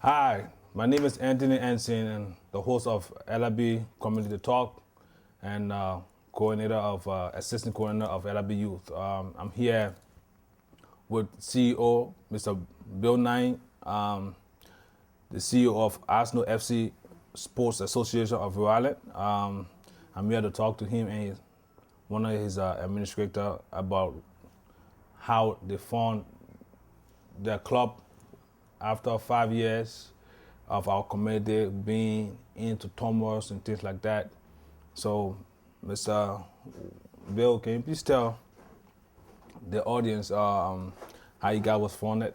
Hi, my name is Anthony Ensign, and the host of LRB Community Talk and coordinator of assistant coordinator of LRB Youth. I'm here with CEO Mr. Bill Nye, the CEO of Arsenal FC Sports Association of Rhode Island. I'm here to talk to him and one of his administrator about how they formed their club after 5 years of our community being into turmoil and things like that. So, Mr. Bill, can you please tell the audience how you guys was founded?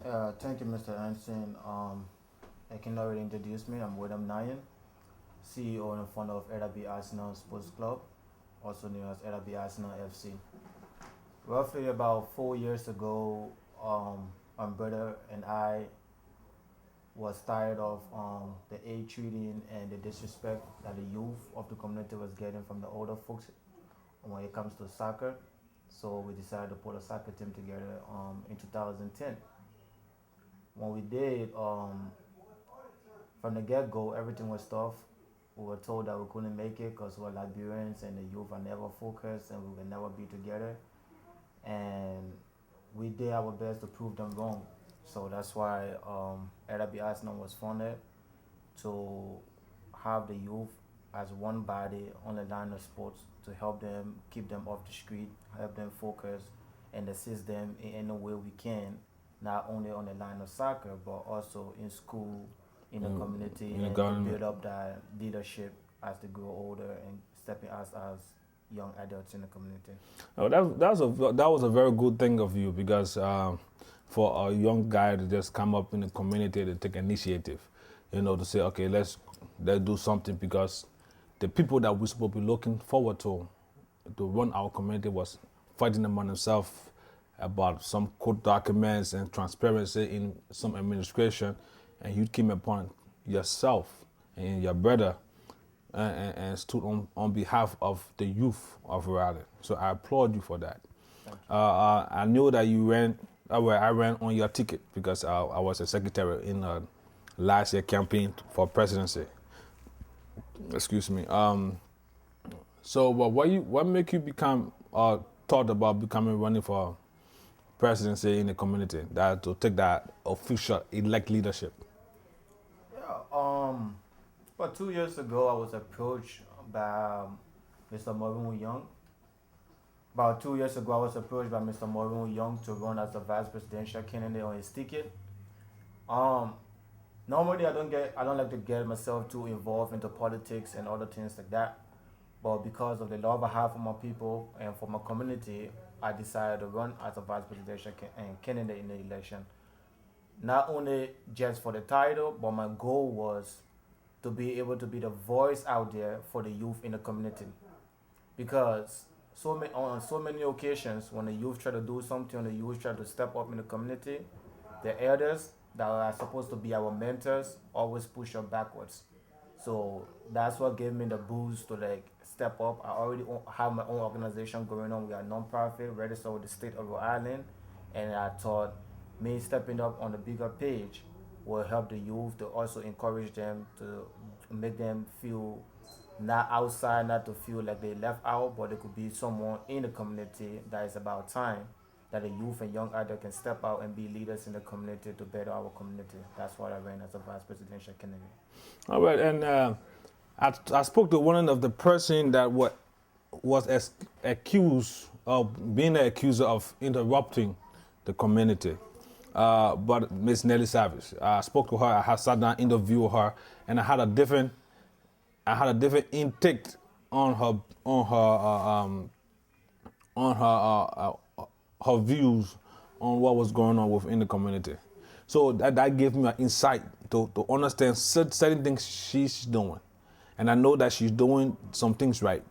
Thank you, Mr. Anderson. I can already introduce me. I'm William Nyan, CEO and founder of LRB Arsenal Sports Club, also known as LRB Arsenal FC. Roughly about 4 years ago, my brother and I was tired of the age treating and the disrespect that the youth of the community was getting from the older folks when it comes to soccer. So we decided to put a soccer team together in 2010. When we did, from the get-go, everything was tough. We were told that we couldn't make it because we were Liberians and the youth are never focused and we would never be together. And we did our best to prove them wrong. So that's why LRB Arsenal was founded to have the youth as one body on the line of sports to help them keep them off the street, help them focus, and assist them in any way we can, not only on the line of soccer but also in school, in the community, and to build up that leadership as they grow older and stepping us as young adults in the community. Oh, that was a very good thing of you because for a young guy to just come up in the community to take initiative, to say, okay, let's do something because the people that we're supposed to be looking forward to run our community was fighting among themselves about some court documents and transparency in some administration, and you came upon yourself and your brother and stood on behalf of the youth of Rhode Island. So I applaud you for that. I know that you ran, I ran on your ticket because I was a secretary in last year campaign for presidency. Excuse me. So what make you become thought about becoming running for presidency in the community, that to take that official elect leadership? Yeah, about 2 years ago, I was approached by Mr. Marvin Young. About 2 years ago, I was approached by Mr. Marvin Young to run as a vice presidential candidate on his ticket. Um, Normally, I don't like to get myself too involved into politics and other things like that. But because of the love I have for my people and for my community, I decided to run as a vice presidential candidate in the election. Not only just for the title, but my goal was to be able to be the voice out there for the youth in the community. Because on so many occasions, when the youth try to do something, when the youth try to step up in the community, the elders that are supposed to be our mentors always push us backwards. So that's what gave me the boost to like step up. I already have my own organization going on. We are non-profit, registered with the state of Rhode Island, and I thought me stepping up on the bigger page will help the youth to also encourage them to make them feel not outside, not to feel like they left out, but there could be someone in the community that is about time that the youth and young adult can step out and be leaders in the community to better our community. That's what I ran as a vice presidential candidate. All right, and I spoke to one of the person that was accused of being the accuser of interrupting the community. But Miss Nelly Savage, I spoke to her. I had sat down, interviewed her, and I had a different intake on her views on what was going on within the community. So that gave me an insight to understand certain things she's doing. And I know that she's doing some things right.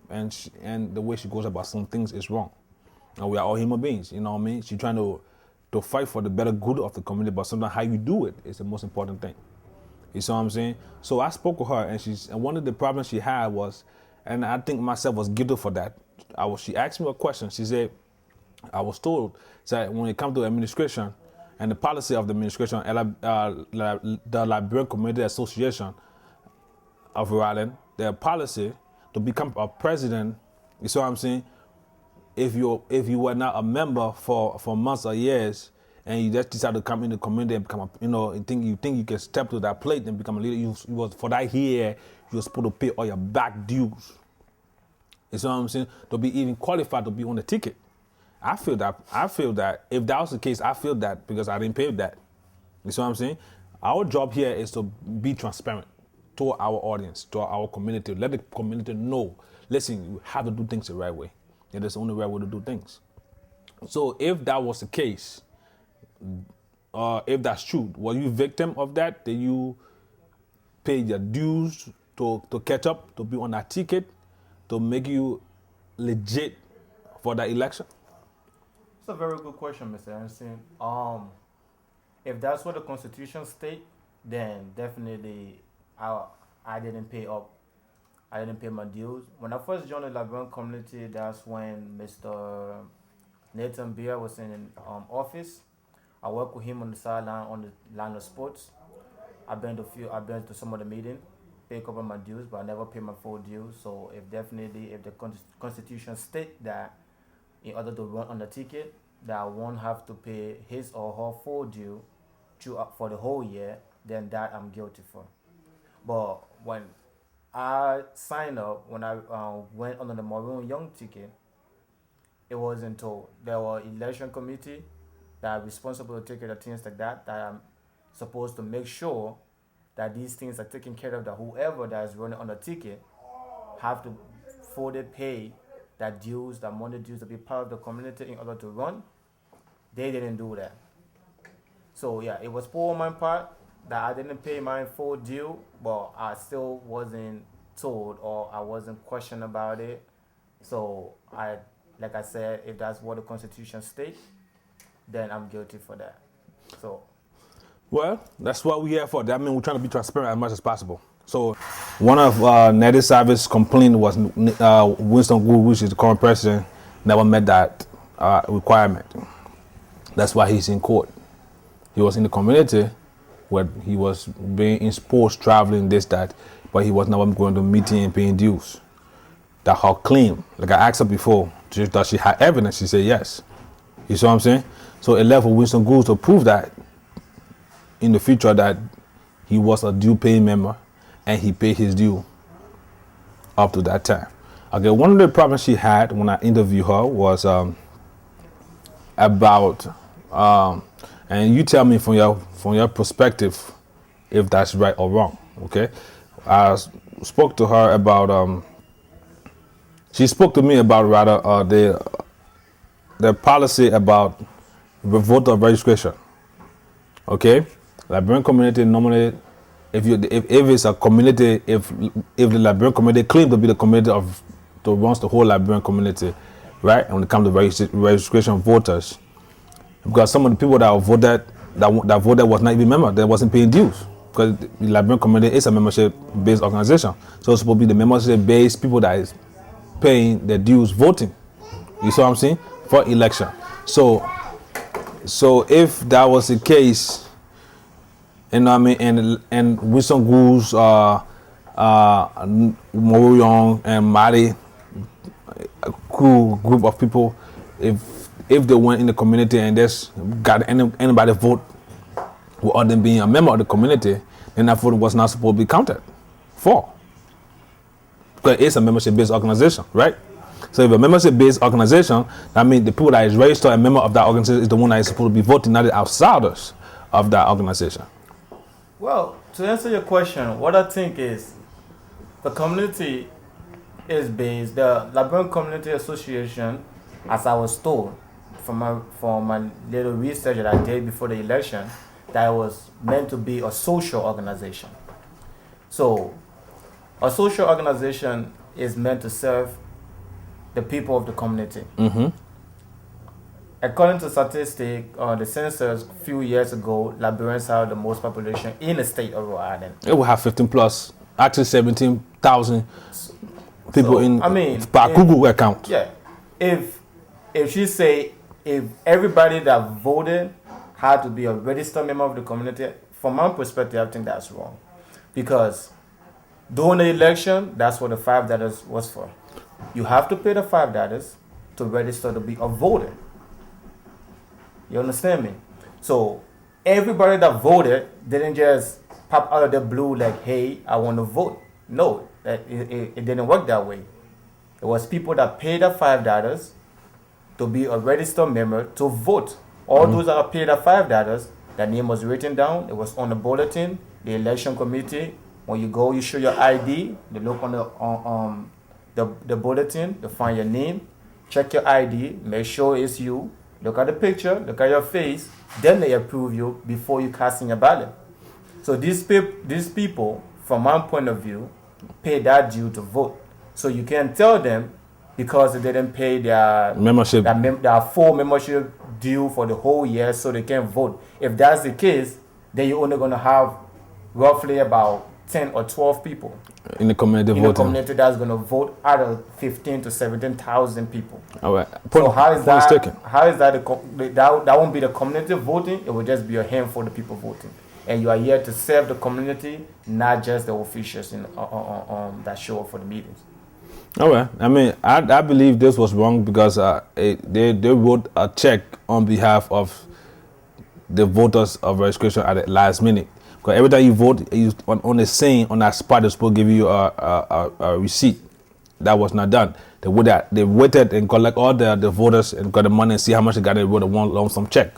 And the way she goes about some things is wrong. And we are all human beings, you know what I mean? She's trying to fight for the better good of the community, but sometimes how you do it is the most important thing. You see what I'm saying? So I spoke with her, and one of the problems she had was, and I think myself was guilty for that. She asked me a question. She said, I was told that when it comes to administration, and the policy of the administration, the Liberian Community Association of Rhode Island, their policy to become a president, you see what I'm saying? If you were not a member for months or years, and you just decide to come in the community and become you think you can step to that plate and become a leader, you was for that year you're supposed to pay all your back dues. You see what I'm saying? To be even qualified to be on the ticket. I feel that if that was the case, I feel that because I didn't pay that. You see what I'm saying? Our job here is to be transparent to our audience, to our community. Let the community know, listen, you have to do things the right way. It is the only right way to do things. So if that was the case, if that's true, were you victim of that? Did you pay your dues to catch up, to be on that ticket, to make you legit for that election? It's a very good question, Mr. Ernstine. If that's what the Constitution states, then definitely I didn't pay up. I didn't pay my dues. When I first joined the Liberian community, that's when Mr. Nathan Beer was in office. I worked with him on the sideline on the line of sports. I've been to some of the meetings, pay a couple of my dues, but I never pay my full dues. So if the Constitution states that in order to run on the ticket, that I won't have to pay his or her full due for the whole year, then that I'm guilty for. But when I signed up, when I went under the Maroon Young ticket, it wasn't told. There were election committee that are responsible to take care of things like that I'm supposed to make sure that these things are taken care of, that whoever that is running on the ticket have to fully pay that dues, that money dues to be part of the community in order to run. They didn't do that. So yeah, it was poor on my part that I didn't pay my full due, but I still wasn't told or I wasn't questioned about it. So like I said, if that's what the Constitution states, then I'm guilty for that. So. Well, that's what we're here for. That means we're trying to be transparent as much as possible. So, one of Nettie Savage's complaint was Winston Gould, which is the current president, never met that requirement. That's why he's in court. He was in the community where he was being in sports, traveling, this, that, but he was never going to meeting and paying dues. That her claim, like I asked her before, does she have evidence? She said yes. You see what I'm saying? So it left for Winston Gould to prove that in the future that he was a due paying member and he paid his due up to that time. Okay, one of the problems she had when I interviewed her was about, and you tell me from your perspective if that's right or wrong. Okay, I spoke to her about. She spoke to me about rather the policy about voter registration. Okay, Liberian community normally, if it's a community, if the Liberian community claims to be the community to runs the whole Liberian community, right? And when it comes to registration of voters, because some of the people that voted was not even members, they wasn't paying dues, because the Liberian community is a membership-based organization, so it's supposed to be the membership-based people that is paying their dues voting. You see what I'm saying? For election. So if that was the case, you know what I mean, and Winston Gould's Morion and Mali, a cool group of people, if they went in the community and just got anybody vote without them being a member of the community, then that vote was not supposed to be counted for. Because it's a membership-based organization, right? So if a membership-based organization, that means the people that is registered a member of that organization is the one that is supposed to be voting, not the outsiders of that organization. Well, to answer your question, what I think is the community is based, the Liberian Community Association, as I was told from my little research that I did before the election, that it was meant to be a social organization. So a social organization is meant to serve the people of the community. Mm-hmm. According to statistics, the census a few years ago, Liberians have the most population in the state of Rhode Island. It will have 15 plus, actually 17,000 people by Google account. Yeah. If she say, if everybody that voted had to be a registered member of the community. From my perspective, I think that's wrong, because during the election, that's what the $5 was for. You have to pay the $5 to register to be a voter. You understand me? So everybody that voted didn't just pop out of the blue like, "Hey, I want to vote." No, it didn't work that way. It was people that paid the $5 to be a registered member to vote. All those that paid the $5, their name was written down. It was on the bulletin. The election committee, when you go, you show your ID. They look on the bulletin. They find your name. Check your ID. Make sure it's you. Look at the picture. Look at your face. Then they approve you before you cast in your ballot. So these people, from my point of view, pay that due to vote. So you can't tell them because they didn't pay their membership, their full membership due for the whole year, so they can't vote. If that's the case, then you're only going to have roughly about 10 or 12 people in the community in voting. the community that's going to vote out of 15 to 17,000 people. All right. So how is that? Taken. How is that? That won't be the community voting. It will just be a handful of people voting, and you are here to serve the community, not just the officials that show up for the meetings. All right. I mean, I believe this was wrong because they wrote a check on behalf of the voters of registration at the last minute. Because every time you vote, on the scene, on that spot, they're supposed to give you a receipt. That was not done. They waited and collect all the voters and got the money and see how much they got. They wrote a one lump sum check.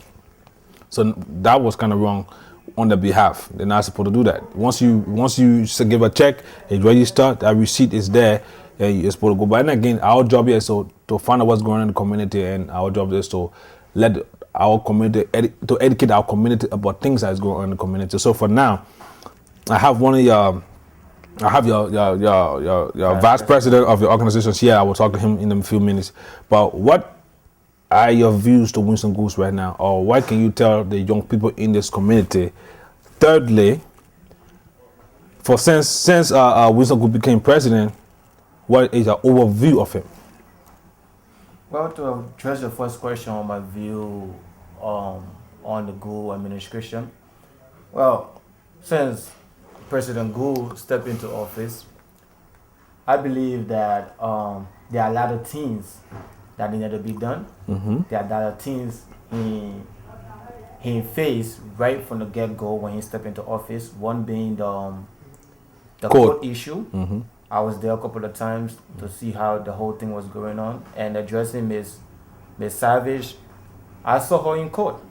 So that was kind of wrong on their behalf. They're not supposed to do that. Once you give a check, it's registered, that receipt is there, and you're supposed to go. But then again, our job here is to find out what's going on in the community, and our job is to let our community, to educate our community about things that's going on in the community. So for now, I have your vice president of your organization here. I will talk to him in a few minutes. But what are your views to Winston Goose right now, or what can you tell the young people in this community? Thirdly, since Winston Goose became president, what is your overview of him? Well, to address the first question on my view on the Gould administration, well, since President Gould stepped into office, I believe that there are a lot of things that needed to be done. Mm-hmm. There are a lot of things he faced right from the get-go when he stepped into office. One being the court issue. Mm-hmm. I was there a couple of times to see how the whole thing was going on, and addressing Ms. Savage. I saw her in court,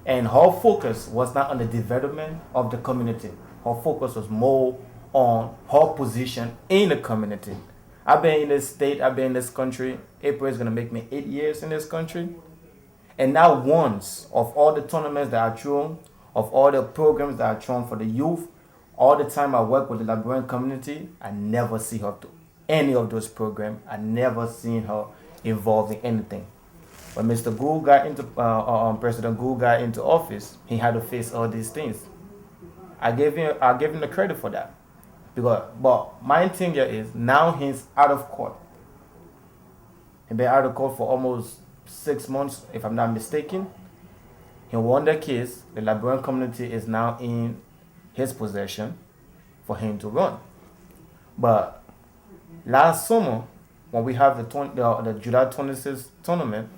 and her focus was not on the development of the community. Her focus was more on her position in the community. I've been in this state, I've been in this country. April is going to make me 8 years in this country. And not once of all the tournaments that are thrown, of all the programs that are thrown for the youth, all the time I work with the Liberian community, I never see her do any of those programs. I never seen her involved in anything. When Mr. Gould got into, President Gould got into office, he had to face all these things. I gave him the credit for that. But my thing here is, now he's out of court. He's been out of court for almost 6 months, if I'm not mistaken. He won the case. The Liberian community is now in his possession for him to run. But last summer, when we have the July 26th tournament,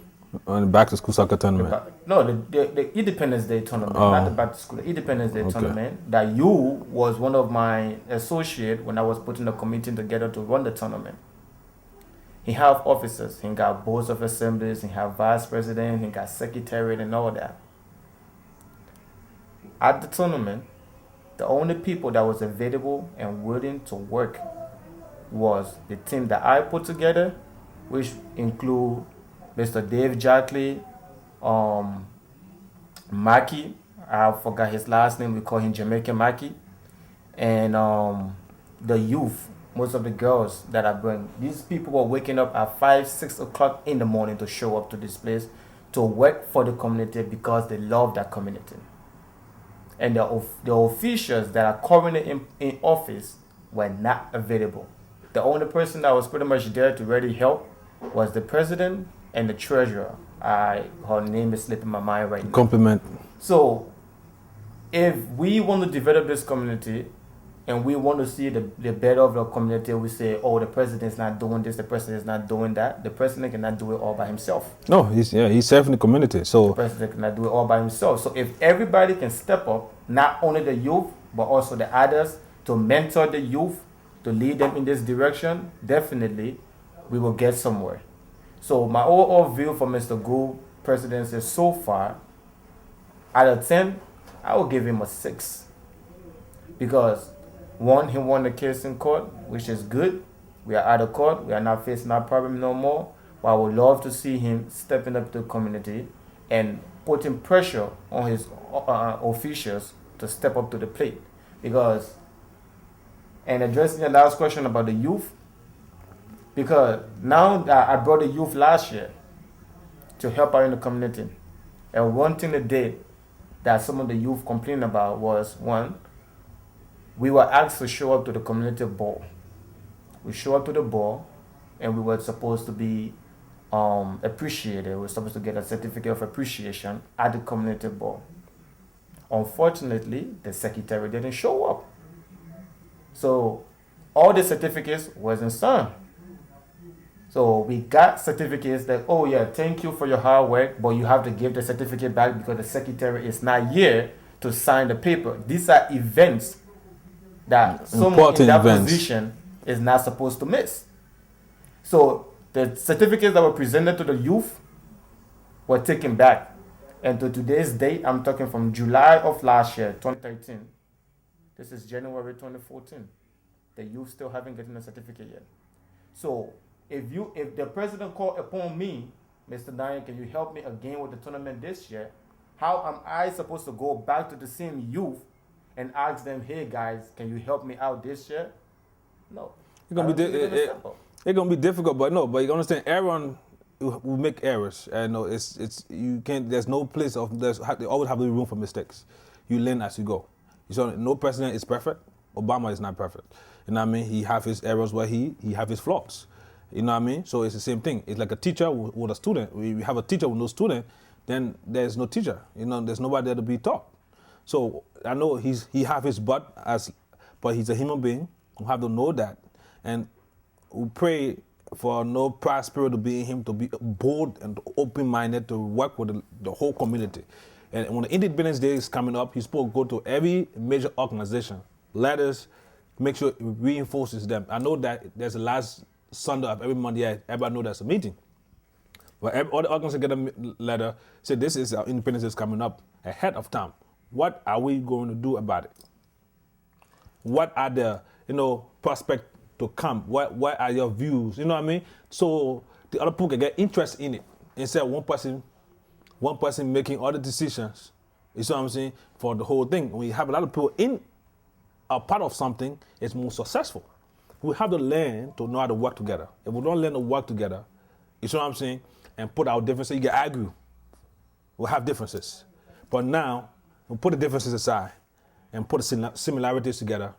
On the back to school soccer tournament. The Independence Day tournament, not the back to school, the Independence Day tournament, that you was one of my associates when I was putting the committee together to run the tournament. He have officers, he got boards of assemblies, he have vice president, he got secretariat and all that. At the tournament, the only people that was available and willing to work was the team that I put together, which include Mr. Dave Jackley, Maki, I forgot his last name, we call him Jamaican Maki, and the youth, most of the girls that I bring. These people were waking up at 5, 6 o'clock in the morning to show up to this place to work for the community because they love that community. And the officials that are currently in office were not available. The only person that was pretty much there to really help was the president and the treasurer. Her name is slipping my mind right now. Compliment. So, if we want to develop this community and we want to see the better of the community, we say, oh, the president's not doing this, the president's not doing that. The president cannot do it all by himself. No, he's serving the community. So the president cannot do it all by himself. So if everybody can step up, not only the youth, but also the others, to mentor the youth, to lead them in this direction, definitely we will get somewhere. So my overall view for Mr. Gould presidency so far, out of 10, I will give him a 6. Because one, he won the case in court, which is good. We are out of court. We are not facing our problem no more. But I would love to see him stepping up to the community and putting pressure on his officials to step up to the plate. Because, and addressing the last question about the youth, because now that I brought the youth last year to help out in the community, and one thing they did that some of the youth complained about was, one, we were asked to show up to the community ball. We show up to the ball, and we were supposed to be appreciated. We were supposed to get a certificate of appreciation at the community ball. Unfortunately, the secretary didn't show up. So all the certificates wasn't signed. So we got certificates that, oh yeah, thank you for your hard work, but you have to give the certificate back because the secretary is not here to sign the paper. These are events that someone in that position is not supposed to miss. So the certificates that were presented to the youth were taken back. And to today's date, I'm talking from July of last year, 2013. This is January 2014. The youth still haven't gotten a certificate yet. So if the president called upon me, Mr. Daniel, can you help me again with the tournament this year? How am I supposed to go back to the same youth and ask them, hey guys, can you help me out this year? No. It's gonna be difficult, but you understand, everyone will make errors. And no, it's you can't. There's no place of there always have to be room for mistakes. You learn as you go. So no president is perfect. Obama is not perfect. You know what I mean? He have his errors where he have his flaws. You know what I mean? So it's the same thing. It's like a teacher with a student. We have a teacher with no student, then there's no teacher. You know, there's nobody there to be taught. So I know he have his butt but he's a human being. We have to know that, and we pray for no pride spirit to be in him, to be bold and open-minded to work with the whole community. And when the Independence Day is coming up, he's supposed to go to every major organization, letters, make sure it reinforces them. I know that there's the last Sunday of every month, everybody know there's a meeting. But all the organizations get a letter, say this is our Independence Day is coming up ahead of time. What are we going to do about it? What are the, prospects to come? What are your views? You know what I mean? So the other people can get interest in it. Instead of one person making all the decisions, you see what I'm saying, for the whole thing. When you have a lot of people in a part of something, it's more successful. We have to learn to know how to work together. If we don't learn to work together, you see what I'm saying, and put our differences, you can argue. We'll have differences. But now, we'll put the differences aside and put the similarities together,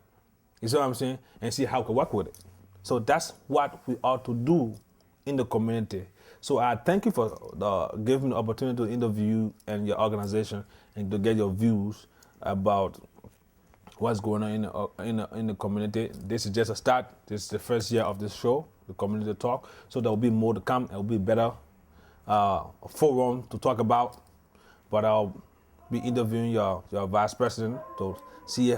you see what I'm saying, and see how we can work with it. So that's what we ought to do in the community. So I thank you for giving me the opportunity to interview and your organization and to get your views about what's going on in the community. This is just a start. This is the first year of this show, the Community Talk. So there will be more to come. It will be better forum to talk about. But I'll be interviewing your vice president to see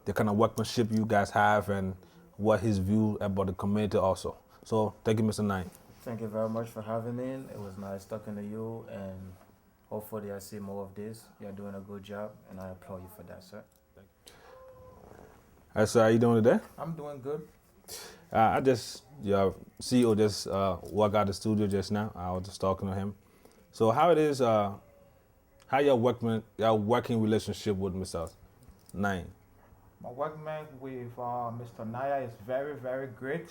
the kind of workmanship you guys have and what his view about the community also. So thank you, Mr. Nine. Thank you very much for having me. It was nice talking to you, and hopefully I see more of this. You're doing a good job, and I applaud you for that, sir. So how you doing today? I'm doing good. Your CEO just walked out of the studio just now. I was just talking to him. So how it is, how your working relationship with Mr. Nine? My working with Mr. Naya is very, very great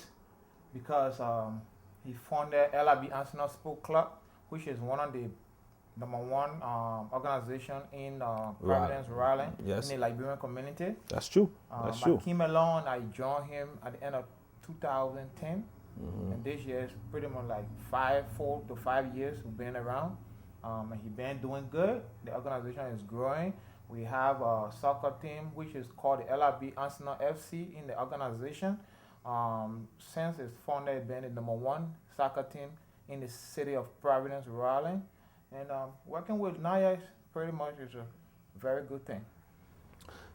because he founded LIB Arsenal Sport Club, which is one of the #1 organization in Providence, Rhode Island, yes, in the Liberian community. That's true. That's true. I came along, I joined him at the end of 2010, And this year is pretty much like 4 to 5 years we've been around. And he been doing good. The organization is growing. We have a soccer team which is called the LRB Arsenal FC in the organization. Since its founder, it's been the #1 soccer team in the city of Providence, Rhode Island. And working with Naya is pretty much is a very good thing.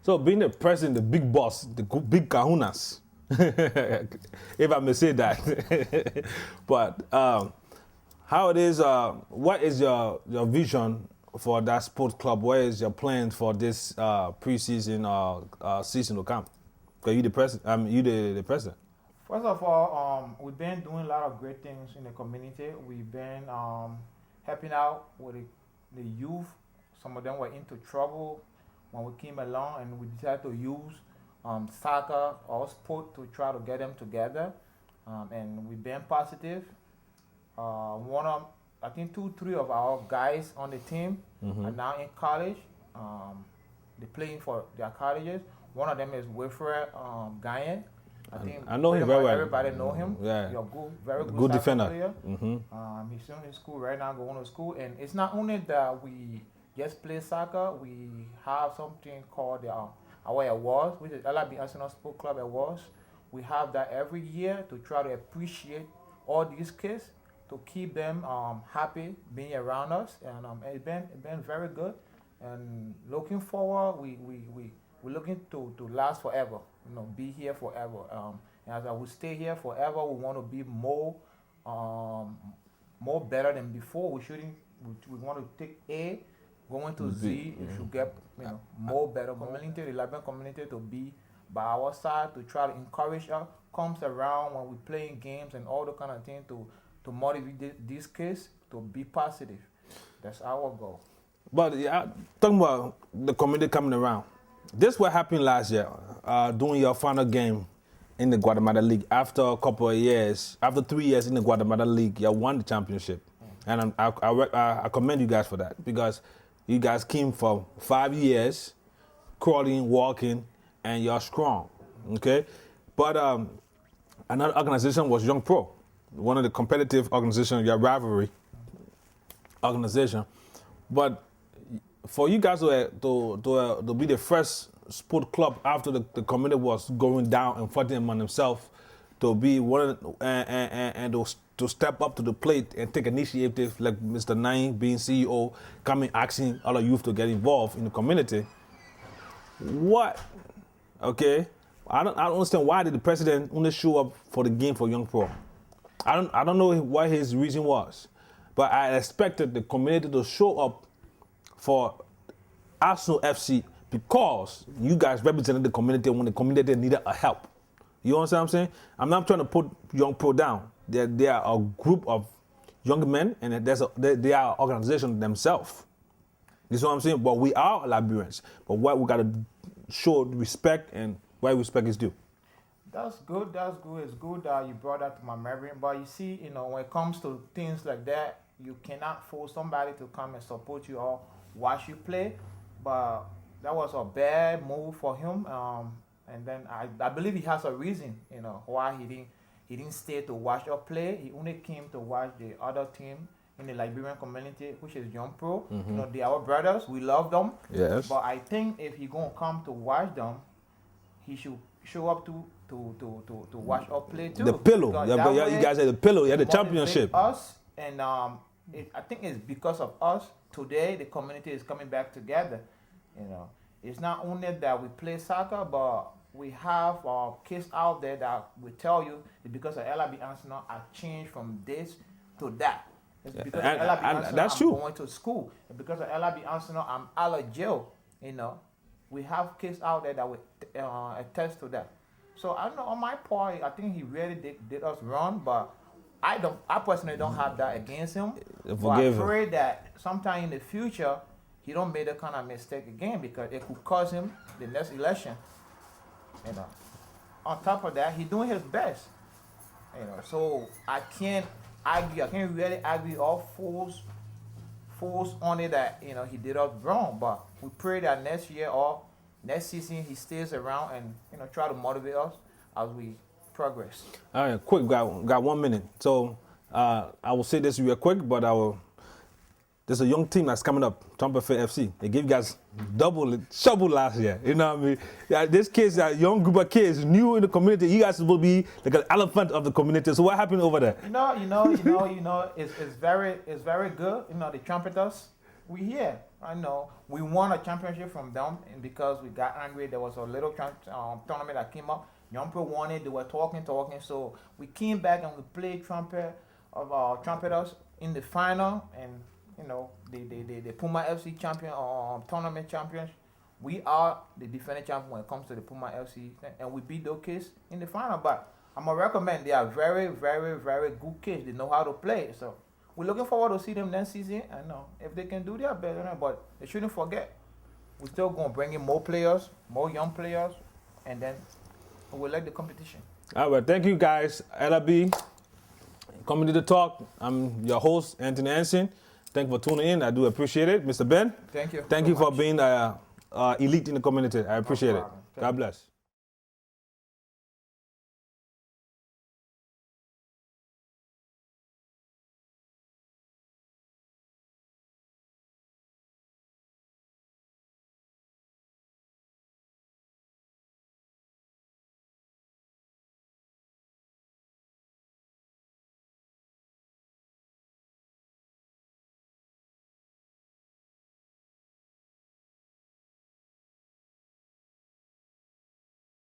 So being the president, the big boss, the big kahunas, if I may say that. But how it is, what is your vision for that sports club? What is your plan for this preseason season to come? Because you the president, you the president. First of all, we've been doing a lot of great things in the community. We've been helping out with the youth. Some of them were into trouble when we came along, and we decided to use soccer or sport to try to get them together. And we've been positive. I think 2-3 of our guys on the team are now in college. They're playing for their colleges. One of them is Wilfred Guyton. I know him very well. Everybody know him. Yeah. He's a very good defender. Player. He's still in school right now, going to school. And it's not only that we just play soccer. We have something called our awards, which is LRB Arsenal Sport Club Awards. We have that every year to try to appreciate all these kids, to keep them happy being around us. And it's been very good. And looking forward, we're looking to last forever, be here forever. And as I will stay here forever, we want to be more better than before. We want to take A, going to Z, it should get more better community, the Liberian community to be by our side, to try to encourage us, comes around when we playing games and all the kind of thing to motivate these kids to be positive. That's our goal. But talking about the community coming around, this what happened last year, during your final game in the Guatemala League. After a couple of years, after 3 years in the Guatemala League, you won the championship. And I commend you guys for that, because you guys came for 5 years, crawling, walking, and you're strong, okay? But another organization was Young Pro, one of the competitive organizations, your rivalry organization. But for you guys to be the first sport club after the community was going down and fighting among themselves, to be one and to step up to the plate and take initiative, like Mr. Nine being CEO, coming asking other youth to get involved in the community. What? Okay, I don't understand why did the president only show up for the game for Young Pro. I don't know what his reason was, but I expected the community to show up for Arsenal FC because you guys represented the community when the community needed a help. You understand what I'm saying? I'm not trying to put Young Pro down. They are a group of young men, and they are an organization themselves. You see what I'm saying? But we are Liberians. But what we got to show respect, and why respect is due. That's good. It's good that you brought that to my memory. But you see, when it comes to things like that, you cannot force somebody to come and support you or watch you play. But that was a bad move for him. And then I believe he has a reason, why he didn't stay to watch or play. He only came to watch the other team in the Liberian community, which is Young Pro. They are our brothers. We love them. Yes. But I think if he gonna come to watch them, he should show up to watch or play too. The pillow. You guys had the pillow. You had the championship. Us and I think it's because of us today the community is coming back together. It's not only that we play soccer, but we have kids out there that will tell you that because of LRB Arsenal, I changed from this to that. It's because of LRB Arsenal, that's I'm true. going to school. And because of LRB Arsenal, I'm out of jail. We have kids out there that will attest to that. So I don't know, on my part, I think he really did us wrong, but I personally don't have that against him. But I pray that sometime in the future, he don't make that kind of mistake again, because it could cost him the next election. On top of that, he's doing his best. So I can't argue. I can't really argue or force on it that he did us wrong. But we pray that next year or next season he stays around and try to motivate us as we progress. All right, quick, got 1 minute. So I will say this real quick, but there's a young team that's coming up, Tampa Bay FC. They gave you guys trouble last year. You know what I mean? Yeah, this kids, a young group of kids, new in the community. You guys will be like an elephant of the community. So what happened over there? It's very good. You know, the trumpeters, we here. I know we won a championship from them, and because we got angry, there was a little tournament that came up. Young people won it. They were talking. So we came back and we played trumpeters in the final, and you know the Puma FC champion tournament champions. We are the defending champion when it comes to the Puma FC, and we beat those kids in the final. But I'm gonna recommend they are very, very, very good kids. They know how to play. So we're looking forward to see them next season. I know if they can do that better, but they shouldn't forget we're still gonna bring in more players, more young players, and then we'll like the competition. All right, thank you guys. LRB, Community Talk. I'm your host, Anthony Anson. Thank you for tuning in. I do appreciate it. Mr. Ben, Thank you. thank you for being elite in the community. I appreciate it. problem. God bless.